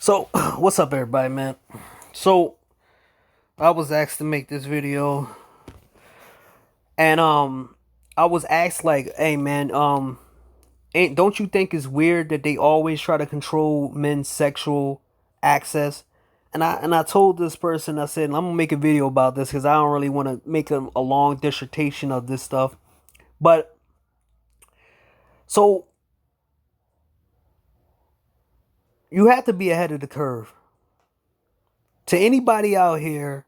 So, what's up, everybody, man? So, I was asked to make this video, and I was asked like, "Hey, man, ain't don't you think it's weird that they always try to control men's sexual access?" And I told this person, I said, "I'm gonna make a video about this because I don't really want to make a long dissertation of this stuff." But so you have to be ahead of the curve. To anybody out here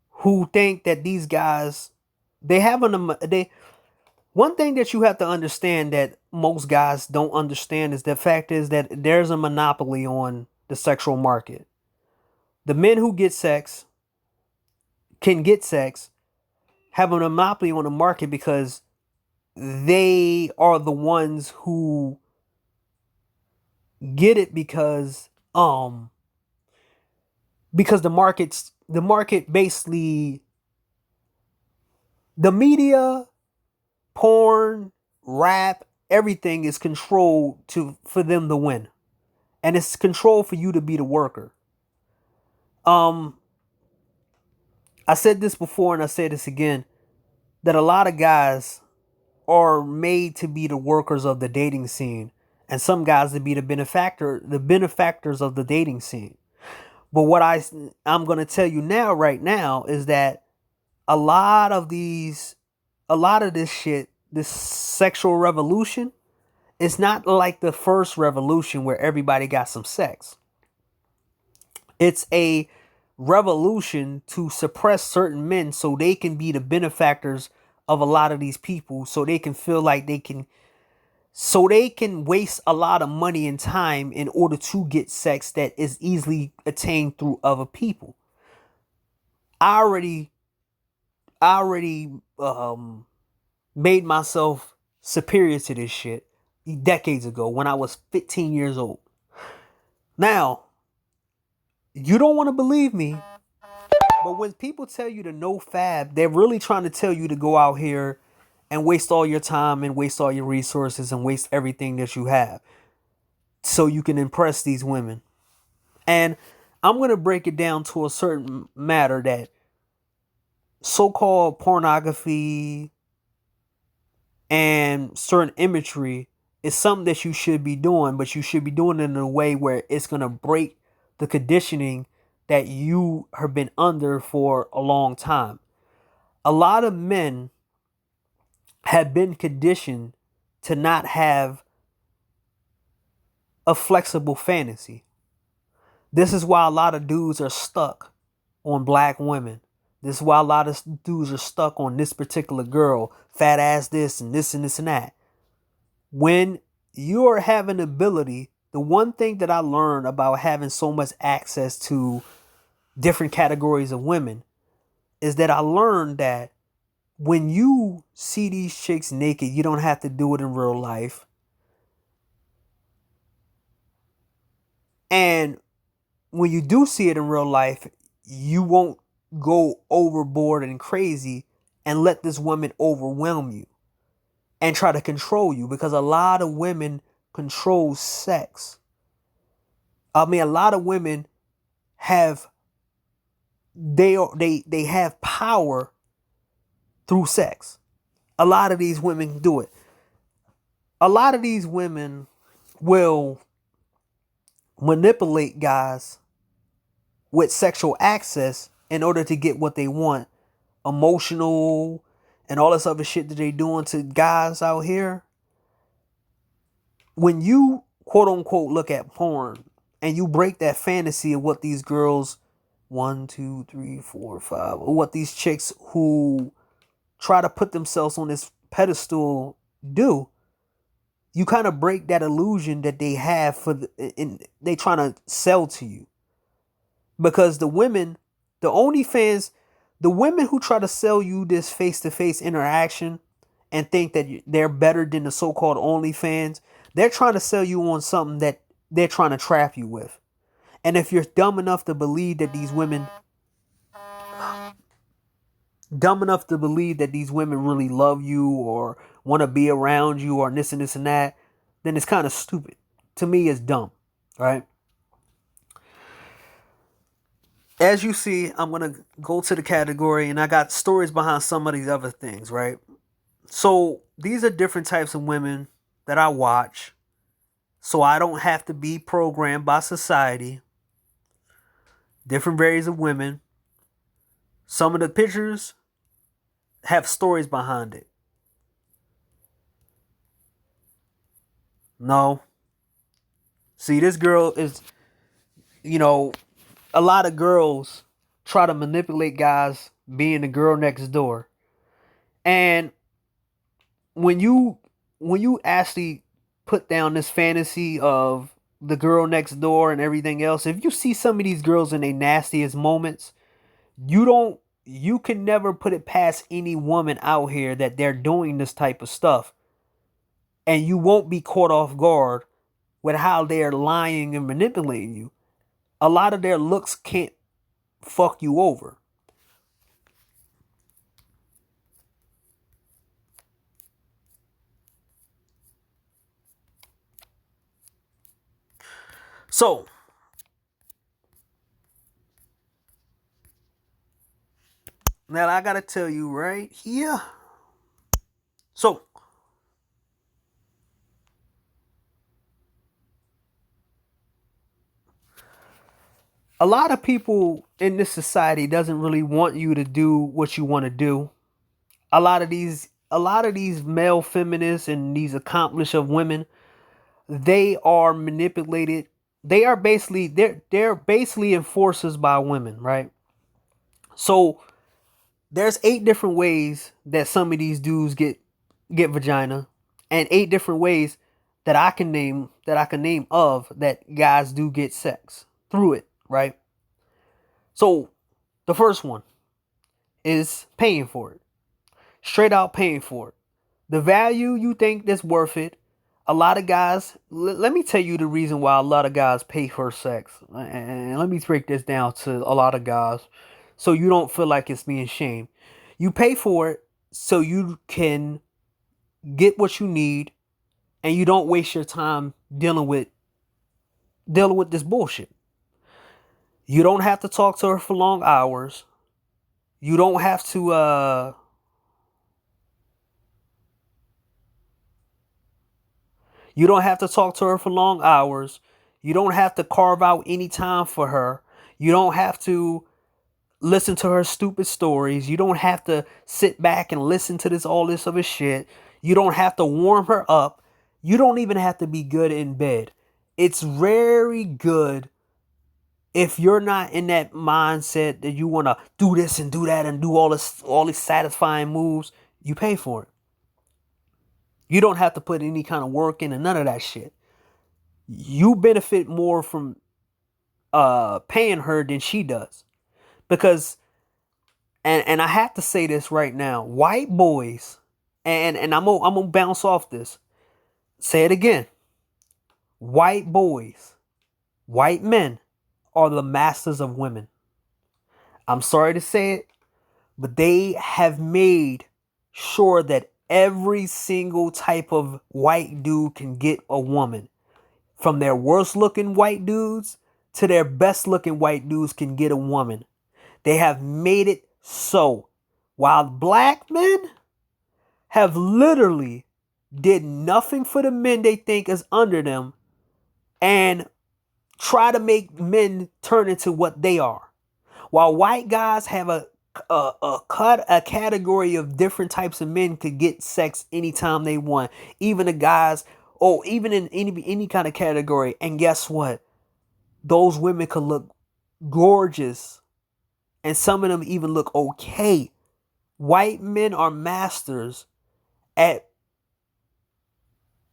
who think that these guys they have they one thing that you have to understand that most guys don't understand is the fact is that there's a monopoly on the sexual market. The men who can get sex have a monopoly on the market because they are the ones who get it because the market basically the media, porn, rap, everything is controlled to for them to win. And it's controlled for you to be the worker. Um I said this before and I say this again that a lot of guys are made to be the workers of the dating scene and some guys to be the benefactors of the dating scene. But what I'm going to tell you now right now is that a lot of these a lot of this shit, this sexual revolution, it's not like the first revolution where everybody got some sex. It's a revolution to suppress certain men so they can be the benefactors of a lot of these people, so they can feel like they can waste a lot of money and time in order to get sex that is easily attained through other people. I already made myself superior to this shit decades ago when I was 15 years old. Now, you don't want to believe me, but when people tell you to no fab, they're really trying to tell you to go out here and waste all your time and waste all your resources and waste everything that you have so you can impress these women. And I'm going to break it down to a certain matter that so-called pornography and certain imagery is something that you should be doing, but you should be doing it in a way where it's going to break the conditioning that you have been under for a long time. A lot of men have been conditioned to not have a flexible fantasy. This is why a lot of dudes are stuck on black women. This is why a lot of dudes are stuck on this particular girl, fat ass this and this and this and that. When you're having ability, the one thing that I learned about having so much access to different categories of women is that I learned that when you see these chicks naked, you don't have to do it in real life. And when you do see it in real life, you won't go overboard and crazy and let this woman overwhelm you and try to control you, because a lot of women control sex. I mean, a lot of women have they have power through sex. A lot of these women do it. A lot of these women will manipulate guys with sexual access in order to get what they want, emotional and all this other shit that they doing to guys out here. When you quote unquote look at porn and you break that fantasy of what these girls, one, two, three, four, five, or what these chicks who try to put themselves on this pedestal do, you kind of break that illusion that they have they trying to sell to you. Because the OnlyFans, the women who try to sell you this face-to-face interaction and think that they're better than the so-called OnlyFans, they're trying to sell you on something that they're trying to trap you with. And if you're dumb enough to believe that these women really love you or want to be around you or this and this and that, then it's kind of stupid. To me, it's dumb, right? As you see, I'm gonna go to the category, and I got stories behind some of these other things, right? So these are different types of women that I watch, so I don't have to be programmed by society. Different varieties of women. Some of the pictures have stories behind it. No. See, this girl is, you know, a lot of girls try to manipulate guys being the girl next door. And when you when you actually put down this fantasy of the girl next door and everything else, if you see some of these girls in their nastiest moments, you can never put it past any woman out here that they're doing this type of stuff. And you won't be caught off guard with how they're lying and manipulating you. A lot of their looks can't fuck you over. So now I gotta tell you right here. So a lot of people in this society doesn't really want you to do what you want to do. A lot of these male feminists and these accomplished of women, they are manipulated. They're basically enforcers by women, right? So there's 8 different ways that some of these dudes get vagina, and 8 different ways that I can name of that guys do get sex through it, right? So the first one is paying for it. Straight out paying for it. The value you think that's worth it. A lot of guys, let me tell you the reason why a lot of guys pay for sex. And let me break this down to a lot of guys so you don't feel like it's being shamed. You pay for it so you can get what you need and you don't waste your time dealing with this bullshit. You don't have to talk to her for long hours. You don't have to You don't have to talk to her for long hours. You don't have to carve out any time for her. You don't have to listen to her stupid stories. You don't have to sit back and listen to all this other shit. You don't have to warm her up. You don't even have to be good in bed. It's very good if you're not in that mindset that you want to do this and do that and do all these satisfying moves. You pay for it. You don't have to put any kind of work in and none of that shit. You benefit more from paying her than she does. Because and I have to say this right now, white boys, and I'm gonna bounce off this. Say it again. White boys, white men are the masters of women. I'm sorry to say it, but they have made sure that every single type of white dude can get a woman. From their worst looking white dudes to their best looking white dudes can get a woman. They have made it so. While black men have literally did nothing for the men they think is under them and try to make men turn into what they are. While white guys have a category of different types of men could get sex anytime they want, even the guys, or even in any kind of category. And guess what? Those women could look gorgeous, and some of them even look okay. White men are masters at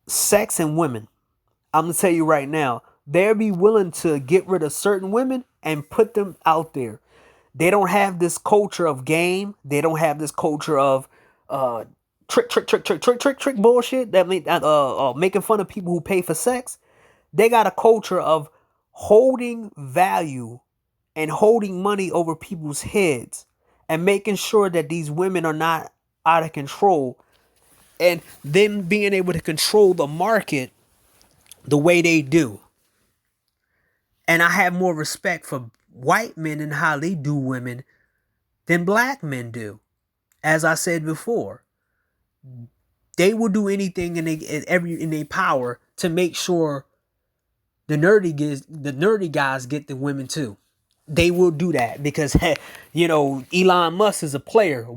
sex and women. I'm gonna tell you right now, they'll be willing to get rid of certain women and put them out there. They don't have this culture of game. They don't have this culture of trick bullshit that making fun of people who pay for sex. They got a culture of holding value and holding money over people's heads and making sure that these women are not out of control, and them being able to control the market the way they do. And I have more respect white men and how they do women than black men do. As I said before, they will do anything in their power to make sure the nerdy guys get the women too. They will do that because Elon Musk is a player, a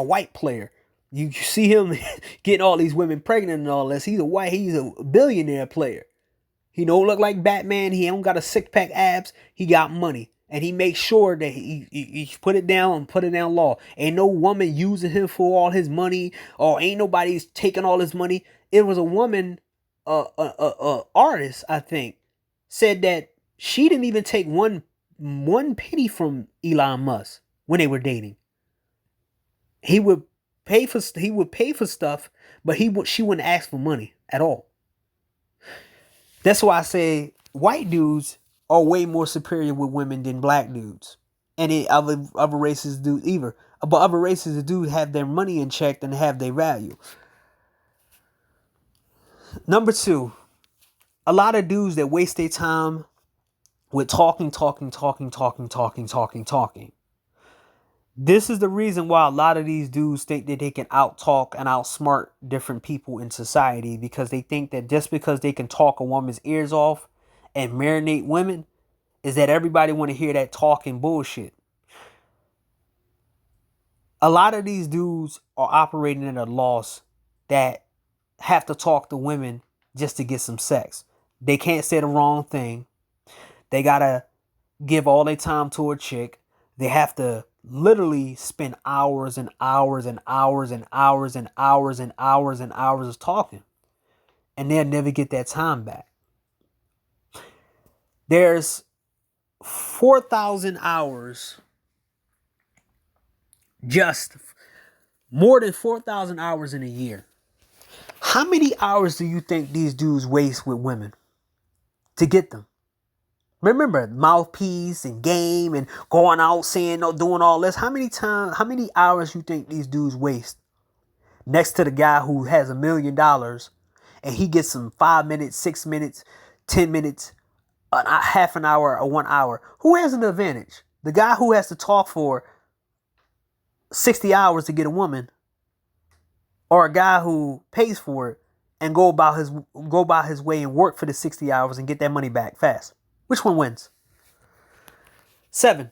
white player. You see him getting all these women pregnant and all this. He's a billionaire player. He don't look like Batman. He don't got a six pack abs. He got money, and he makes sure that he put it down and put it down law. Ain't no woman using him for all his money, or ain't nobody's taking all his money. It was a woman, artist, I think, said that she didn't even take one penny from Elon Musk when they were dating. He would pay for stuff, but she wouldn't ask for money at all. That's why I say white dudes are way more superior with women than black dudes, and other races do either. But other races do have their money in check and have their value. Number two, a lot of dudes that waste their time with talking. This is the reason why a lot of these dudes think that they can out-talk and outsmart different people in society, because they think that just because they can talk a woman's ears off and marinate women, is that everybody want to hear that talking bullshit. A lot of these dudes are operating at a loss that have to talk to women just to get some sex. They can't say the wrong thing. They gotta give all their time to a chick. They have to literally spend hours and hours and hours and hours and hours and hours and hours of talking, and they'll never get that time back. There's 4,000 hours, just more than 4,000 hours in a year. How many hours do you think these dudes waste with women to get them? Remember, mouthpiece and game and going out saying, doing all this. How many hours you think these dudes waste next to the guy who has $1 million and he gets some 5 minutes, 6 minutes, 10 minutes, half an hour, or 1 hour? Who has an advantage? The guy who has to talk for 60 hours to get a woman, or a guy who pays for it and go about his way and work for the 60 hours and get that money back fast? Which one wins? 3.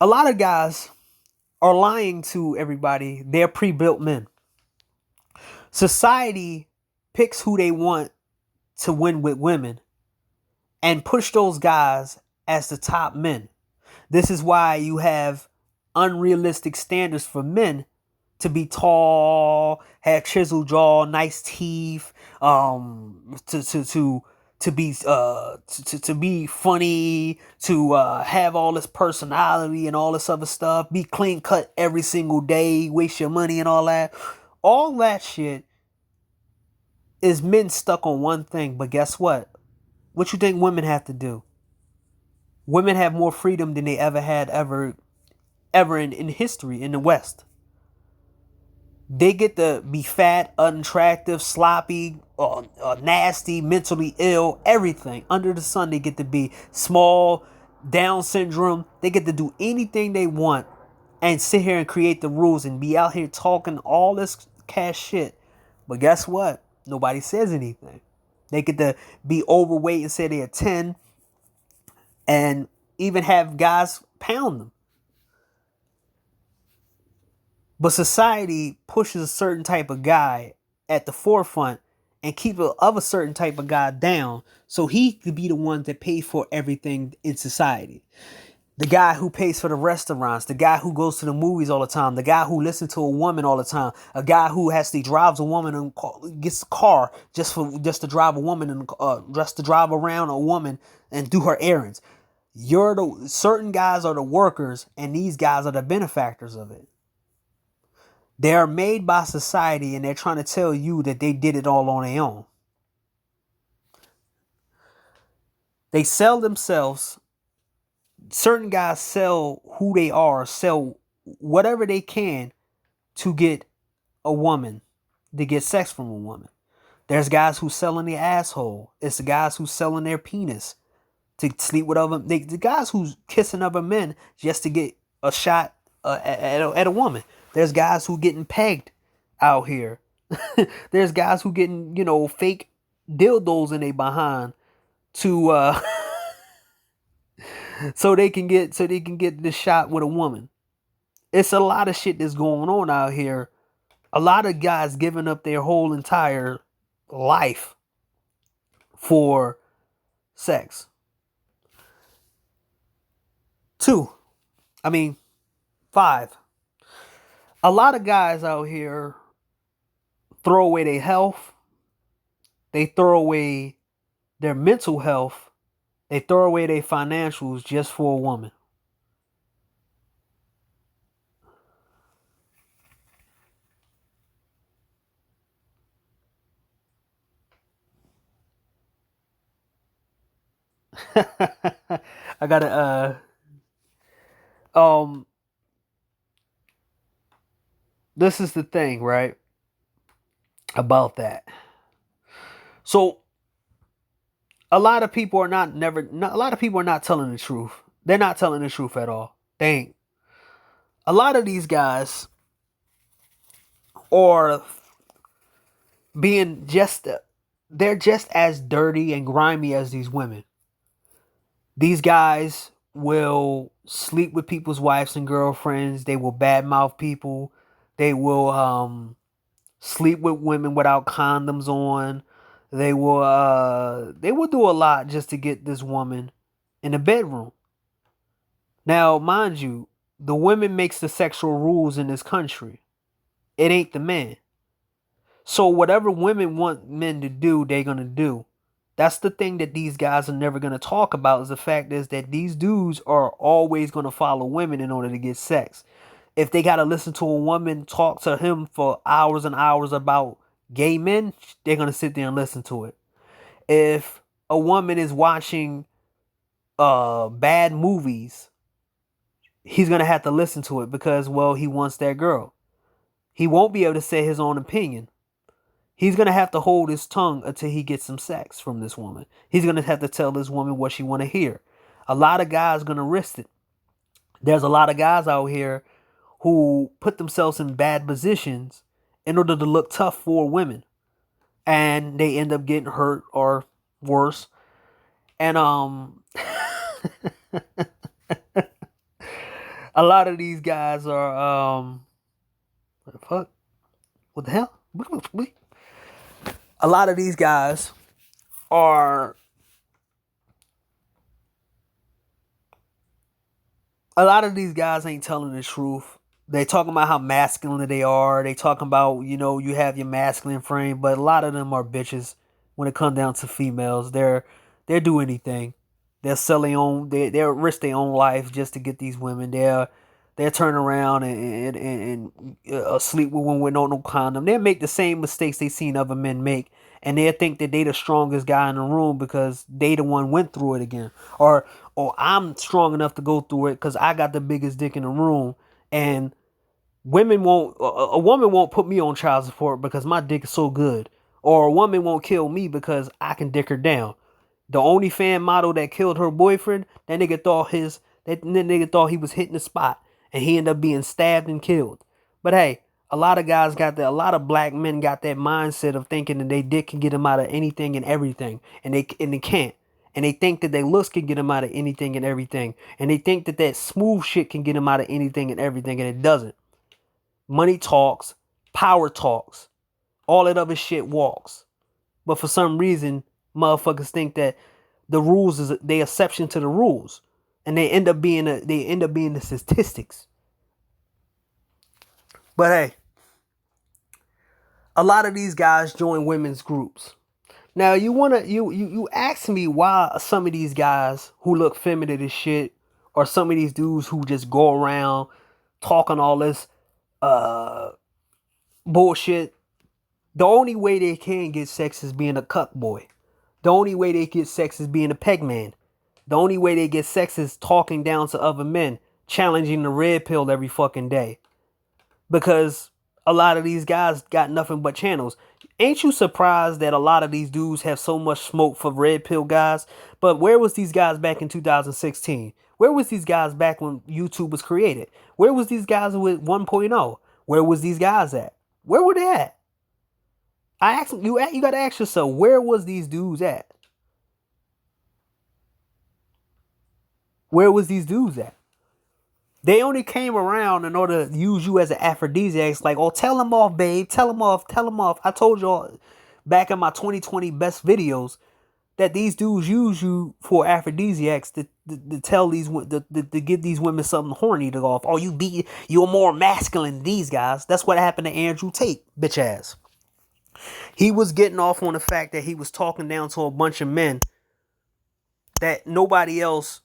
A lot of guys are lying to everybody. They're pre-built men. Society picks who they want to win with women and push those guys as the top men. This is why you have unrealistic standards for men to be tall, have chiseled jaw, nice teeth, to be funny, to have all this personality and all this other stuff, be clean cut every single day, waste your money and all that. All that shit is men stuck on one thing. But guess what? What you think women have to do? Women have more freedom than they ever had in history in the West. They get to be fat, unattractive, sloppy, nasty, mentally ill, everything under the sun. They get to be small, Down syndrome. They get to do anything they want and sit here and create the rules and be out here talking all this cash shit. But guess what? Nobody says anything. They get to be overweight and say they're 10 and even have guys pound them. But society pushes a certain type of guy at the forefront and keep a certain type of guy down, so he could be the one that pays for everything in society. The guy who pays for the restaurants, the guy who goes to the movies all the time, the guy who listens to a woman all the time, a guy who drives a woman and gets a car just to drive a woman and just to drive around a woman and do her errands. Certain guys are the workers, and these guys are the benefactors of it. They are made by society, and they're trying to tell you that they did it all on their own. They sell themselves. Certain guys sell who they are, sell whatever they can to get a woman, to get sex from a woman. There's guys who selling their asshole. It's the guys who selling their penis to sleep with other. The guys who's kissing other men just to get a shot at a woman. There's guys who getting pegged out here. There's guys who getting fake dildos in their behind to so they can get the shot with a woman. It's a lot of shit that's going on out here. A lot of guys giving up their whole entire life for sex. 5. A lot of guys out here throw away their health. They throw away their mental health. They throw away their financials just for a woman. I gotta this is the thing, right? About that. So a lot of people are not telling the truth. They're not telling the truth at all. They ain't. A lot of these guys are being they're just as dirty and grimy as these women. These guys will sleep with people's wives and girlfriends. They will badmouth people. They will sleep with women without condoms on. They will do a lot just to get this woman in the bedroom. Now, mind you, the women makes the sexual rules in this country. It ain't the man. So whatever women want men to do, they're gonna do. That's the thing that these guys are never gonna talk about. Is the fact is that these dudes are always gonna follow women in order to get sex. If they gotta listen to a woman talk to him for hours and hours about gay men, they're gonna sit there and listen to it. If a woman is watching bad movies, he's gonna have to listen to it because, well, he wants that girl. He won't be able to say his own opinion. He's gonna have to hold his tongue until he gets some sex from this woman. He's gonna have to tell this woman what she want to hear. A lot of guys gonna risk it. There's a lot of guys out here who put themselves in bad positions in order to look tough for women, and they end up getting hurt or worse. And a lot of these guys are fuck, what the hell? A lot of these guys are ain't telling the truth. They talking about how masculine they are. They talking about, you have your masculine frame, but a lot of them are bitches when it comes down to females. They'll do anything. They'll sell their own. They'll risk their own life just to get these women. They'll turn around and sleep with women with no condom. They'll make the same mistakes they seen other men make, and they'll think that they the strongest guy in the room because they the one went through it again, or I'm strong enough to go through it because I got the biggest dick in the room, and a woman won't put me on child support because my dick is so good, or a woman won't kill me because I can dick her down. The OnlyFans model that killed her boyfriend, that nigga thought he was hitting the spot, and he ended up being stabbed and killed. But hey, a lot of a lot of black men got that mindset of thinking that they dick can get them out of anything and everything, and they can't. And they think that their looks can get them out of anything and everything, and they think that smooth shit can get them out of anything and everything, and it doesn't. Money talks, power talks, all that other shit walks. But for some reason, motherfuckers think that the rules is the exception to the rules, and they end up being the statistics. But hey, a lot of these guys join women's groups. Now you ask me why some of these guys who look feminine as shit, or some of these dudes who just go around talking all this bullshit. The only way they can get sex is being a cuck boy. The only way they get sex is being a peg man. The only way they get sex is talking down to other men, challenging the red pill every fucking day. Because a lot of these guys got nothing but channels. Ain't you surprised that a lot of these dudes have so much smoke for red pill guys? But where was these guys back in 2016? Where was these guys back when YouTube was created? Where was these guys with 1.0? Where was these guys at? Where were they at? I asked you. You got to ask yourself, where was these dudes at? Where was these dudes at? They only came around in order to use you as an aphrodisiac. It's like, oh, tell them off, babe. Tell them off. Tell them off. I told y'all back in my 2020 best videos that these dudes use you for aphrodisiacs to tell these to give these women something horny to go off. Oh, you're more masculine than these guys. That's what happened to Andrew Tate, bitch ass. He was getting off on the fact that he was talking down to a bunch of men that nobody else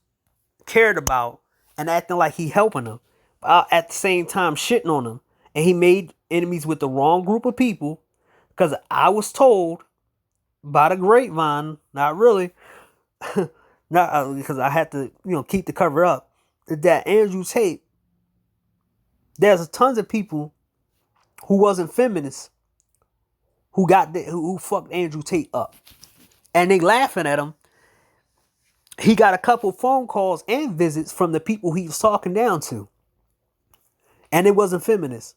cared about and acting like he helping them, at the same time shitting on them. And he made enemies with the wrong group of people, because I was told by the grapevine, not really, not because I had to, keep the cover up, that Andrew Tate, there's tons of people who wasn't feminists who fucked Andrew Tate up, and they laughing at him. He got a couple phone calls and visits from the people he was talking down to, and it wasn't feminists.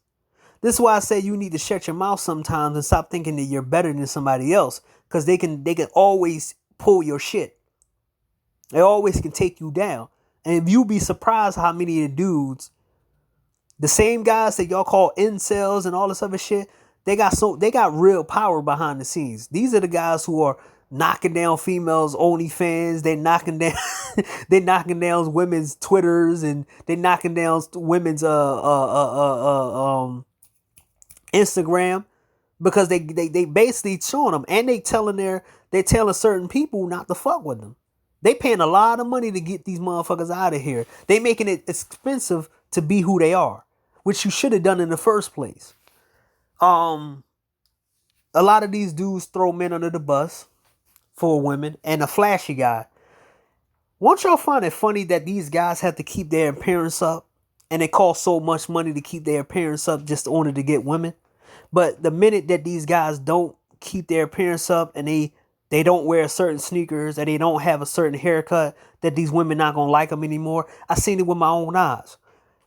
This is why I say you need to shut your mouth sometimes and stop thinking that you're better than somebody else, because they can always pull your shit. They always can take you down. And you'll be surprised how many of the dudes, the same guys that y'all call incels and all this other shit, they got real power behind the scenes. These are the guys who are knocking down females' OnlyFans. They knocking down women's Twitters, and they knocking down women's Instagram, because they basically showing them, and they telling certain people not to fuck with them. They paying a lot of money to get these motherfuckers out of here. They making it expensive to be who they are, which you should have done in the first place. A lot of these dudes throw men under the bus for women, and a flashy guy. Won't y'all find it funny that these guys have to keep their appearance up, and it costs so much money to keep their appearance up just in order to get women? But the minute that these guys don't keep their appearance up, and they don't wear certain sneakers, and they don't have a certain haircut, that these women not gonna like them anymore. I seen it with my own eyes.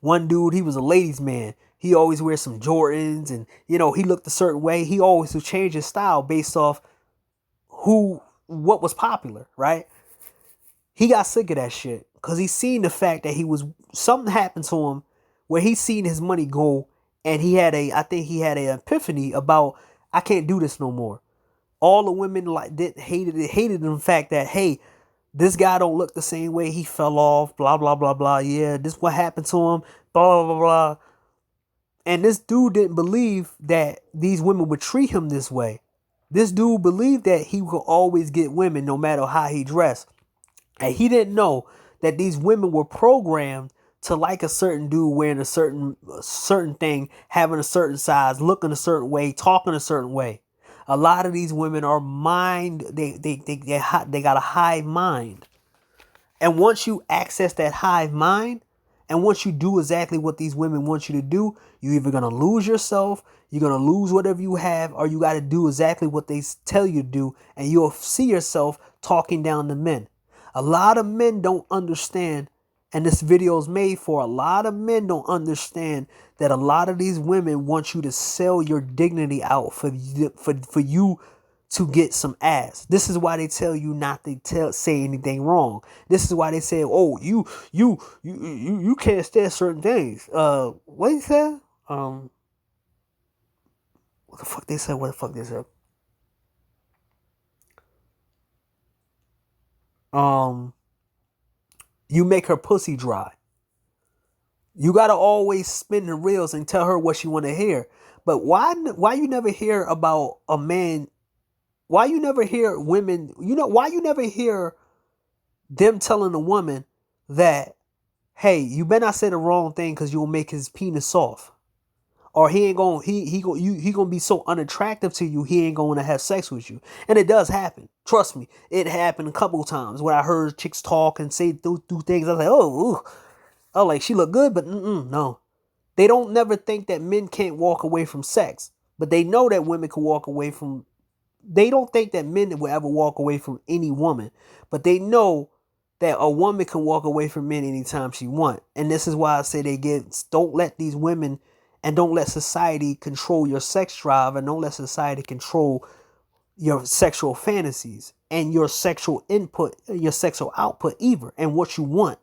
One dude, he was a ladies' man. He always wears some Jordans, and he looked a certain way. He always would change his style based off what was popular, right? He got sick of that shit, because he seen the fact that something happened to him where he seen his money go, and I think he had an epiphany about, I can't do this no more. All the women hated the fact that, hey, this guy don't look the same way. He fell off, blah, blah, blah, blah. Yeah, this what happened to him, blah, blah, blah, blah. And this dude didn't believe that these women would treat him this way. This dude believed that he would always get women no matter how he dressed. And he didn't know that these women were programmed to like a certain dude wearing a certain thing, having a certain size, looking a certain way, talking a certain way. A lot of these women are they got a hive mind. And once you access that hive mind, and once you do exactly what these women want you to do, you're either going to lose yourself, you're going to lose whatever you have, or you got to do exactly what they tell you to do, and you'll see yourself talking down to men. A lot of men don't understand, and this video is made for a lot of men don't understand that a lot of these women want you to sell your dignity out for you to get some ass. This is why they tell you not to say anything wrong. This is why they say, oh, you can't stand certain things. What he said? What the fuck they said? You make her pussy dry. You gotta always spin the reels and tell her what she want to hear. But why you never hear about a man? Why you never hear women? Why you never hear them telling a woman that, hey, you better not say the wrong thing because you'll make his penis soft, or he gonna be so unattractive to you he ain't gonna have sex with you. And it does happen. Trust me, it happened a couple times where I heard chicks talk and say do things. I was like, oh, like she look good, but no. They don't never think that men can't walk away from sex. But they know that women can walk away from, they don't think that men will ever walk away from any woman, but they know that a woman can walk away from men anytime she want. And this is why I say don't let these women, and don't let society control your sex drive, and don't let society control your sexual fantasies and your sexual input, your sexual output either, and what you want.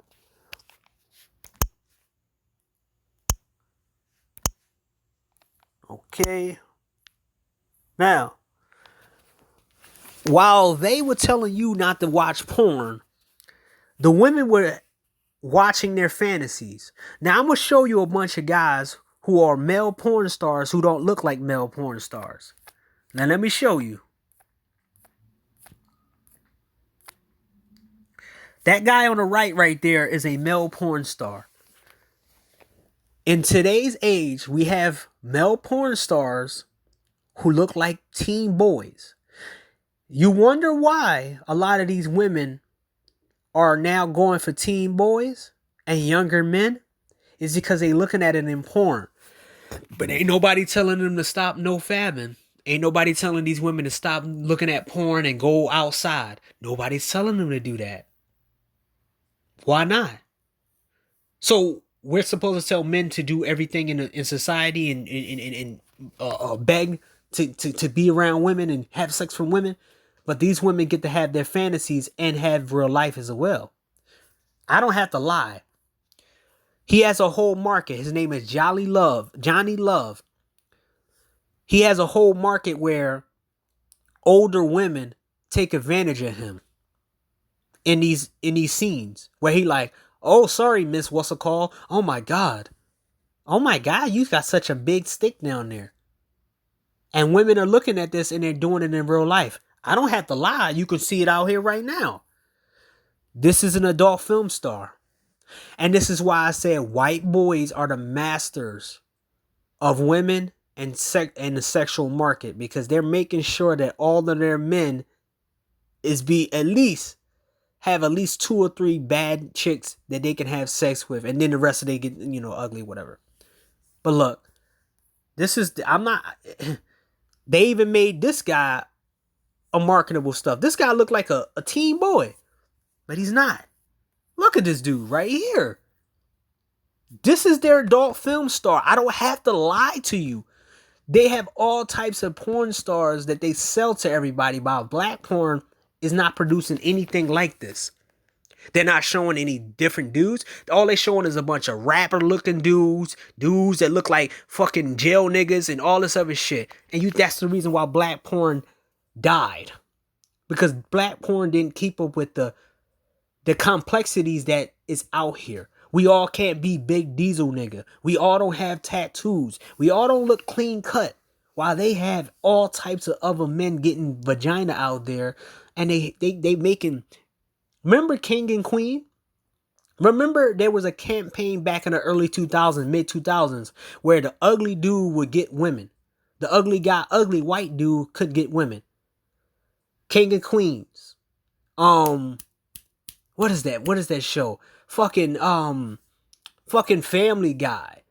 Okay. Now, while they were telling you not to watch porn, the women were watching their fantasies. Now, I'm going to show you a bunch of guys who are male porn stars who don't look like male porn stars. Now, let me show you. That guy on the right there is a male porn star. In today's age, we have male porn stars who look like teen boys. You wonder why a lot of these women are now going for teen boys and younger men? Is because they looking at it in porn. But ain't nobody telling them to stop no fabbing. Ain't nobody telling these women to stop looking at porn and go outside. Nobody's telling them to do that. Why not? So we're supposed to tell men to do everything in society and beg to be around women and have sex from women, but these women get to have their fantasies and have real life as well. I don't have to lie. He has a whole market. His name is Johnny Love. He has a whole market where older women take advantage of him in these scenes where he like, oh, sorry, Miss What's a Call. Oh my God, you got such a big stick down there. And women are looking at this and they're doing it in real life. I don't have to lie. You can see it out here right now. This is an adult film star. And this is why I said white boys are the masters of women and the sexual market, because they're making sure that all of their men have at least 2 or 3 bad chicks that they can have sex with, and then the rest of they get, ugly, whatever. But look, they even made this guy a marketable stuff. This guy looked like a teen boy, but he's not. Look at this dude right here. This is their adult film star. I don't have to lie to you. They have all types of porn stars that they sell to everybody, while black porn is not producing anything like this. They're not showing any different dudes. All they showing is a bunch of rapper looking dudes that look like fucking jail niggas and all this other shit. And that's the reason why black porn died. Because black porn didn't keep up with the complexities that is out here. We all can't be Big Diesel nigga. We all don't have tattoos. We all don't look clean cut. While they have all types of other men getting vagina out there, and they making. Remember King and Queen? Remember there was a campaign back in the early 2000s, mid 2000s, where the ugly dude would get women. The ugly white dude could get women. King and Queens. What is that? What is that show? Fucking Family Guy.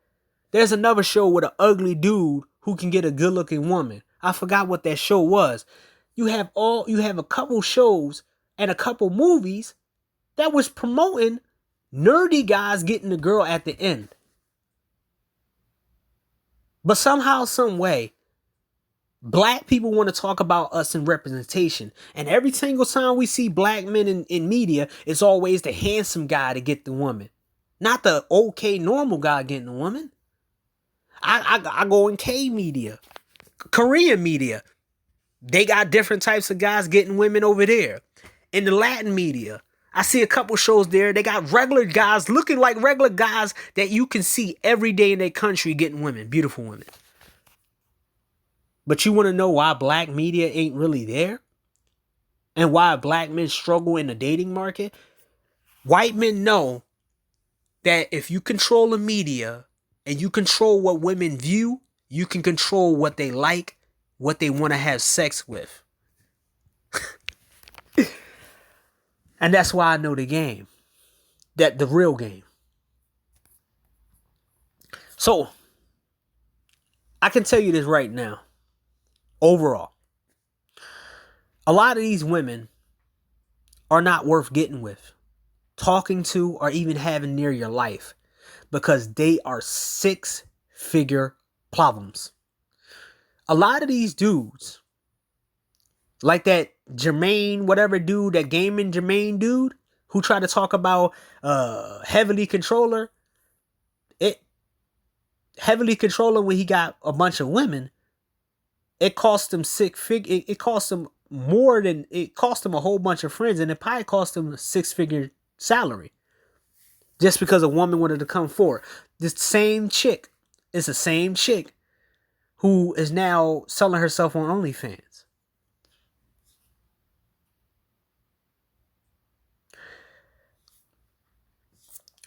There's another show with an ugly dude who can get a good looking woman. I forgot what that show was. You have a couple shows and a couple movies that was promoting nerdy guys getting the girl at the end. But somehow, some way, black people want to talk about us in representation. And every single time we see black men in media, it's always the handsome guy to get the woman. Not the okay, normal guy getting the woman. I go in K media, Korean media. They got different types of guys getting women over there. In the Latin media, I see a couple shows there. They got regular guys looking like regular guys that you can see every day in their country getting women, beautiful women. But you want to know why black media ain't really there? And why black men struggle in the dating market? White men know that if you control the media and you control what women view, you can control what they like, what they want to have sex with. And that's why I know the game. The real game. So, I can tell you this right now. Overall, a lot of these women are not worth getting with, talking to, or even having near your life because they are six-figure problems. A lot of these dudes, like that Jermaine, whatever dude, that gaming Jermaine dude, who tried to talk about heavily controller, it heavily controller when he got a bunch of women, it cost him it cost him more than it cost him a whole bunch of friends, and it probably cost him a six-figure salary just because a woman wanted to come forward. This same chick is the same chick who is now selling herself on OnlyFans.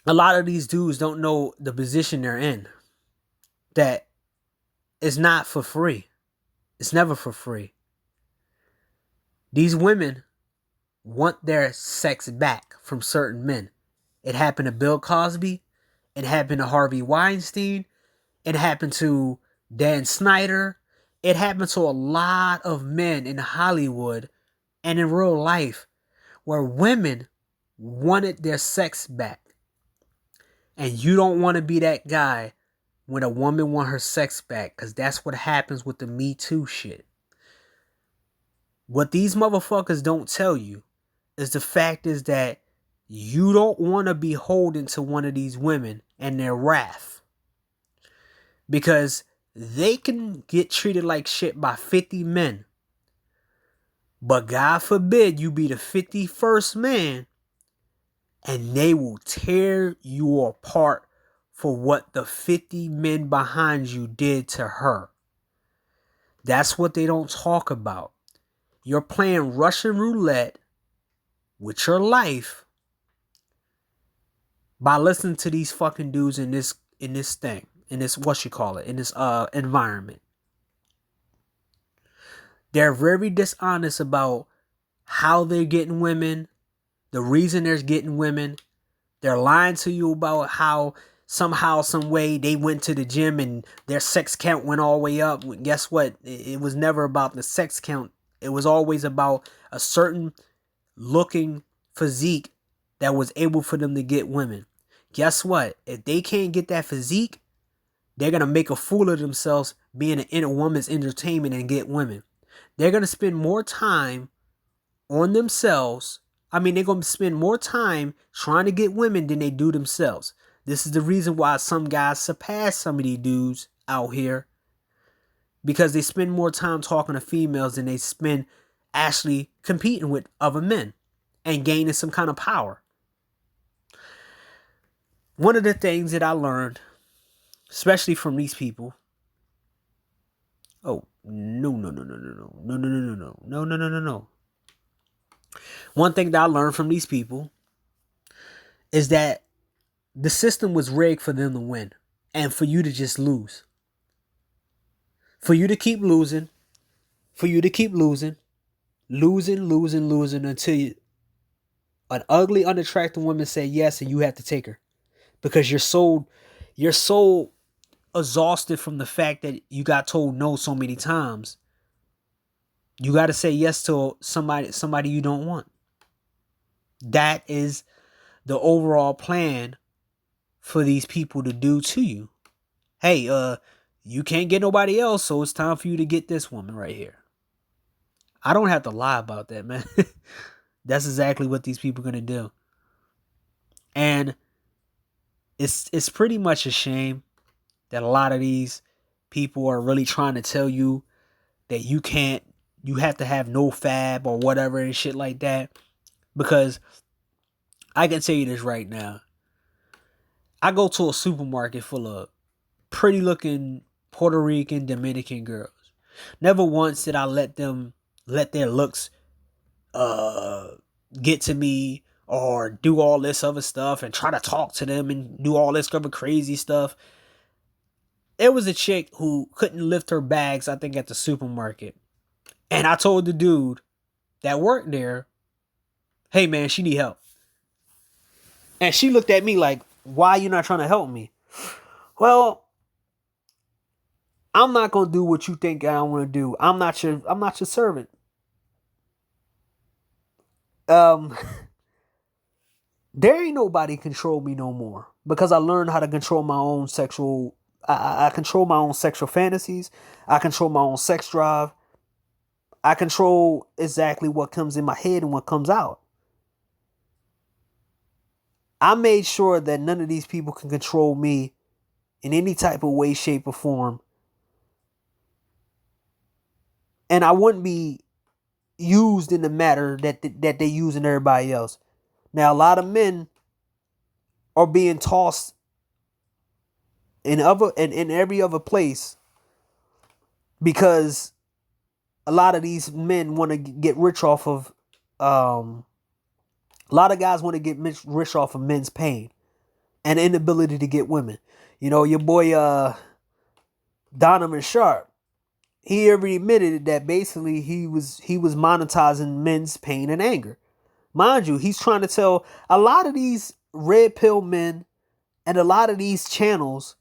A lot of these dudes don't know the position they're in. That it's not for free. It's never for free. These women want their sex back from certain men. It happened to Bill Cosby. It happened to Harvey Weinstein. It happened to Dan Snyder. It happened to a lot of men in Hollywood and in real life where women wanted their sex back. And you don't want to be that guy when a woman wants her sex back, because that's what happens with the Me Too shit. What these motherfuckers don't tell you is the fact is that you don't want to be holding to one of these women and their wrath. Because they can get treated like shit by 50 men. But God forbid you be the 51st man and they will tear you apart for what the 50 men behind you did to her. That's what they don't talk about. You're playing Russian roulette with your life by listening to these fucking dudes in this thing, in this in this environment. They're very dishonest about how they're getting women, the reason they're getting women. They're lying to you about how somehow, some way they went to the gym and their sex count went all the way up. Guess what? It was never about the sex count. It was always about a certain looking physique that was able for them to get women. Guess what? If they can't get that physique, they're going to make a fool of themselves being in a woman's entertainment and get women. They're going to spend more time on themselves. I mean, they're going to spend more time trying to get women than they do themselves. This is the reason why some guys surpass some of these dudes out here. Because they spend more time talking to females than they spend actually competing with other men and gaining some kind of power. One of the things that I learned, especially from these people. Oh, no. One thing that I learned from these people is that the system was rigged for them to win and for you to just lose. For you to keep losing. For you to keep losing. Losing until an ugly, unattractive woman say yes and you have to take her. Because you're so exhausted from the fact that you got told no so many times. You got to say yes to somebody you don't want. That is the overall plan for these people to do to you. Hey, you can't get nobody else, so it's time for you to get this woman right here. I don't have to lie about that, man. That's exactly what these people are going to do. And it's pretty much a shame that a lot of these people are really trying to tell you that you have to have no fab or whatever and shit like that. Because I can tell you this right now. I go to a supermarket full of pretty looking Puerto Rican, Dominican girls. Never once did I let their looks get to me or do all this other stuff and try to talk to them and do all this other crazy stuff. There was a chick who couldn't lift her bags, I think, at the supermarket. And I told the dude that worked there, hey man, she need help. And she looked at me like, why are you not trying to help me? Well, I'm not gonna do what you think I want to do. I'm not your servant. Um, there ain't nobody control me no more because I learned how to control my own sexual. I control my own sexual fantasies. I control my own sex drive. I control exactly what comes in my head and what comes out. I made sure that none of these people can control me in any type of way, shape, or form. And I wouldn't be used in the matter that they using everybody else. Now, a lot of men are being tossed in every other place because a lot of these men want to get rich off of a lot of guys want to get rich off of men's pain and inability to get women. You know, your boy Donovan Sharp, he already admitted that basically he was monetizing men's pain and anger. Mind you, he's trying to tell a lot of these red pill men and a lot of these channels,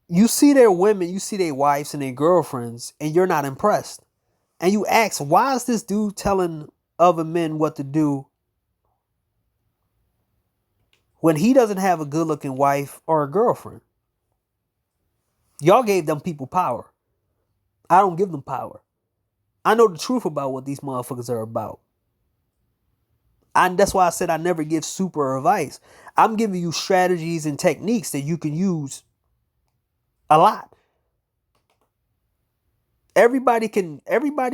you see their women, you see their wives and their girlfriends, and you're not impressed. And you ask, why is this dude telling other men what to do when he doesn't have a good looking wife or a girlfriend? Y'all gave them people power. I don't give them power. I know the truth about what these motherfuckers are about. And that's why I said I never give super advice. I'm giving you strategies and techniques that you can use a lot. Everybody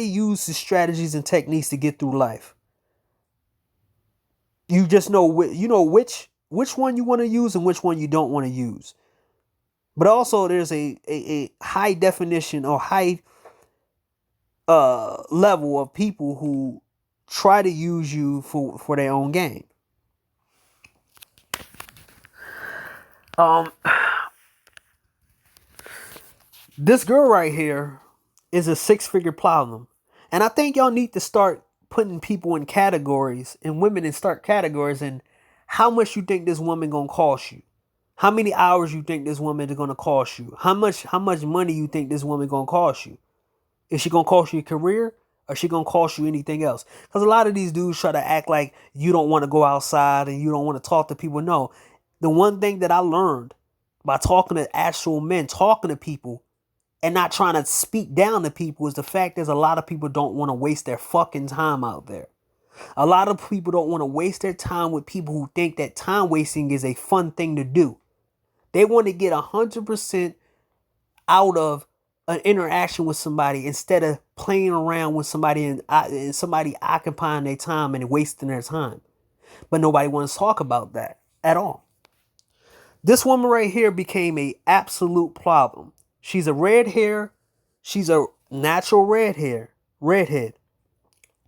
uses strategies and techniques to get through life. You just know which one you want to use and which one you don't want to use. But also there's a high definition or high level of people who try to use you for their own gain. This girl right here is a 6-figure problem. And I think y'all need to start putting people in categories and women in start categories and how much you think this woman gonna cost you. How many hours you think this woman is gonna cost you. How much money you think this woman gonna cost you. Is she gonna cost you your career or is she gonna cost you anything else? Because a lot of these dudes try to act like you don't want to go outside and you don't want to talk to people. No. The one thing that I learned by talking to actual men, talking to people, and not trying to speak down to people is the fact is a lot of people don't want to waste their fucking time out there. A lot of people don't want to waste their time with people who think that time wasting is a fun thing to do. They want to get 100% out of an interaction with somebody instead of playing around with somebody and somebody occupying their time and wasting their time. But nobody wants to talk about that at all. This woman right here became a absolute problem. She's a red hair. She's a natural redhead.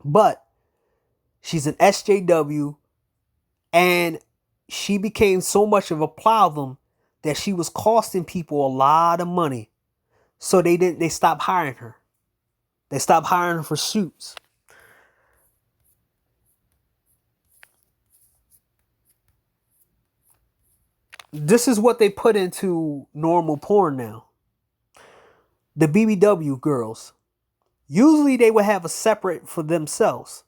But she's an SJW and she became so much of a problem that she was costing people a lot of money. So they stopped hiring her. They stopped hiring her for shoots. This is what they put into normal porn now. The BBW girls. Usually they would have a separate for themselves.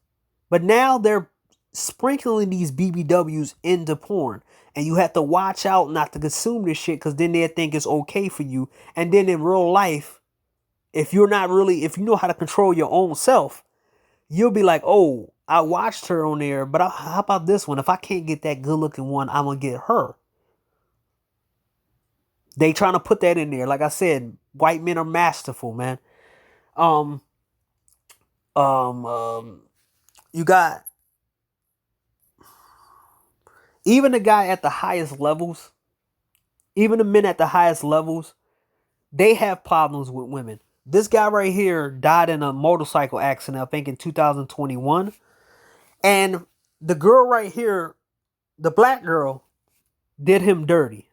But now they're sprinkling these BBWs into porn. And you have to watch out not to consume this shit because then they'll think it's okay for you. And then in real life, if you know how to control your own self, you'll be like, oh, I watched her on there, but how about this one? If I can't get that good looking one, I'm going to get her. They trying to put that in there. Like I said, white men are masterful, man. You got even the guy at the highest levels, even the men at the highest levels, they have problems with women. This guy right here died in a motorcycle accident, I think in 2021. And the girl right here, the black girl, did him dirty.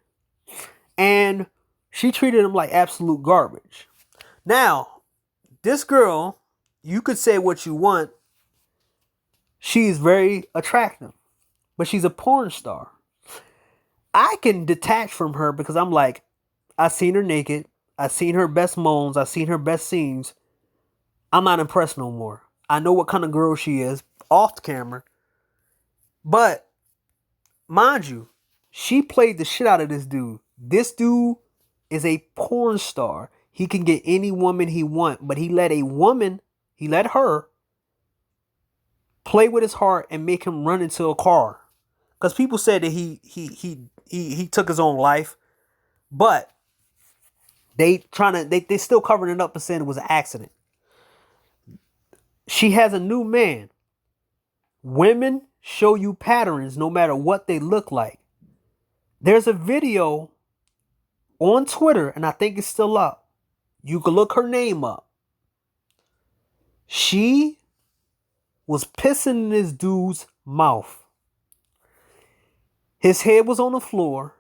And she treated him like absolute garbage. Now, this girl, you could say what you want. She's very attractive. But she's a porn star. I I can detach from her because I'm like, I seen her naked. I seen her best moans. I seen her best scenes. I'm not impressed no more. I know what kind of girl she is off the camera. But mind you, she played the shit out of this dude. This dude is a porn star. He can get any woman he want, but he let her play with his heart and make him run into a car. Because people said that he took his own life, but they still covering it up and saying it was an accident. She has a new man. Women show you patterns no matter what they look like. There's a video on Twitter, and I think it's still up. You can look her name up. She was pissing in this dude's mouth. His head was on the floor,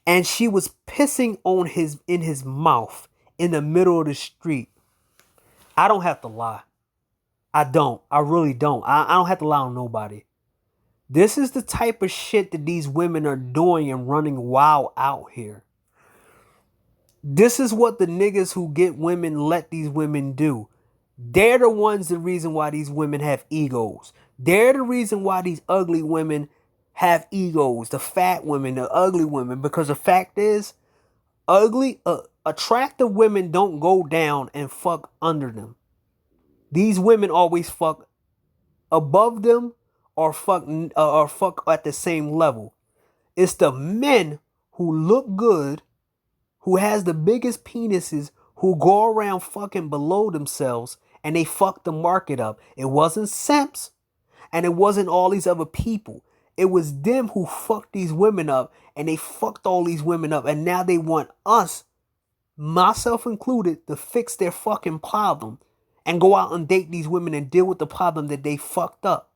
and she was pissing in his mouth in the middle of the street. I don't have to lie. I don't. I really don't. I don't have to lie on nobody. This is the type of shit that these women are doing and running wild out here. This is what the niggas who get women let these women do. They're the ones the reason why these women have egos. They're the reason why these ugly women have egos. The fat women, the ugly women. Because the fact is, attractive women don't go down and fuck under them. These women always fuck above them or fuck at the same level. It's the men who look good, who has the biggest penises, who go around fucking below themselves, and they fuck the market up. It wasn't simps, and it wasn't all these other people. It was them who fucked these women up, and they fucked all these women up, and now they want us, myself included, to fix their fucking problem and go out and date these women and deal with the problem that they fucked up.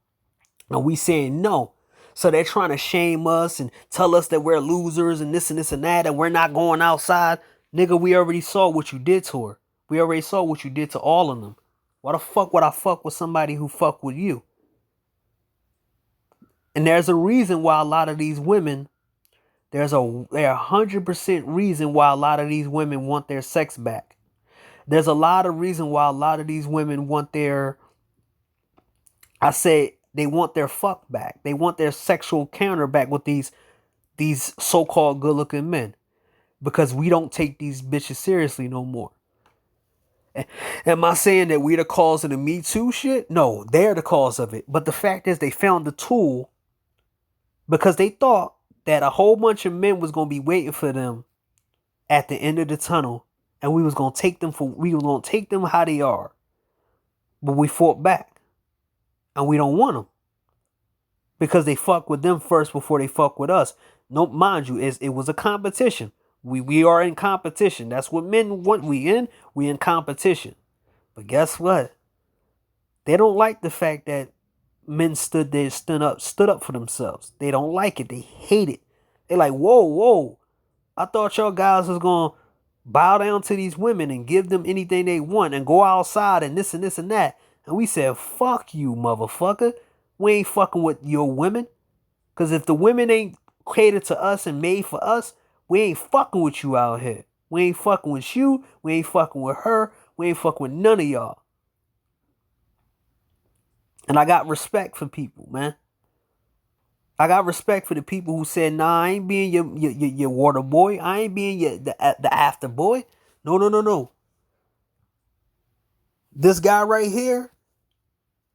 And we saying no. So they're trying to shame us and tell us that we're losers and this and that, and we're not going outside. Nigga, we already saw what you did to her. We already saw what you did to all of them. Why the fuck would I fuck with somebody who fuck with you? And there's a reason why a lot of these women, there's a 100% reason why a lot of these women want their sex back. There's a lot of reason why a lot of these women want they want their fuck back. They want their sexual counter back with these so-called good-looking men. Because we don't take these bitches seriously no more. Am I saying that we the cause of the Me Too shit? No, they're the cause of it. But the fact is they found the tool because they thought that a whole bunch of men was going to be waiting for them at the end of the tunnel. And we were going to take them how they are. But we fought back. And we don't want them. Because they fuck with them first before they fuck with us. No, mind you, it was a competition. We are in competition. That's what men want. We in competition. But guess what? They don't like the fact that men stood up for themselves. They don't like it. They hate it. They're like, whoa. I thought y'all guys was gonna bow down to these women and give them anything they want and go outside and this and that. And we said, fuck you, motherfucker. We ain't fucking with your women. Because if the women ain't catered to us and made for us, we ain't fucking with you out here. We ain't fucking with you. We ain't fucking with her. We ain't fucking with none of y'all. And I got respect for people, man. I got respect for the people who said, nah, I ain't being your water boy. I ain't being the after boy. No. This guy right here,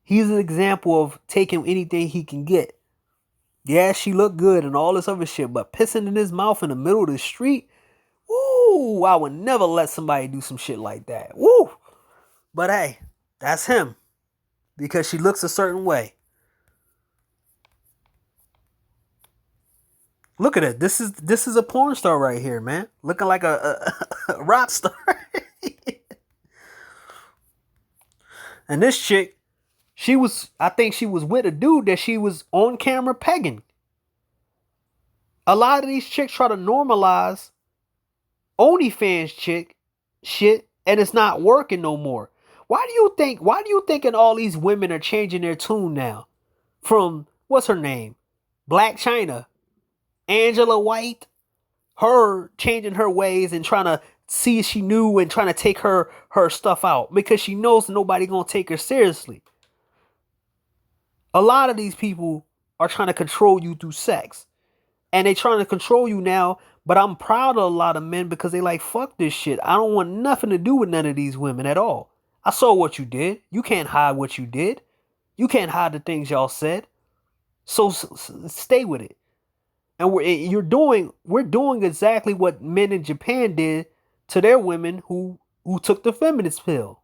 he's an example of taking anything he can get. Yeah, she looked good and all this other shit, but pissing in his mouth in the middle of the street, woo, I would never let somebody do some shit like that. Woo! But hey, that's him. Because she looks a certain way. Look at it. This is a porn star right here, man. Looking like a rock star. And this chick, I think she was with a dude that she was on camera pegging. A lot of these chicks try to normalize OnlyFans chick shit, and it's not working no more. Why do you think all these women are changing their tune now? From, what's her name? Black China. Angela White, her changing her ways and trying to see if she knew and trying to take her stuff out because she knows nobody gonna take her seriously. A lot of these people are trying to control you through sex. And they trying to control you now, but I'm proud of a lot of men because they like, fuck this shit. I don't want nothing to do with none of these women at all. I saw what you did. You can't hide what you did. You can't hide the things y'all said. So stay with it. And we're doing exactly what men in Japan did to their women who took the feminist pill.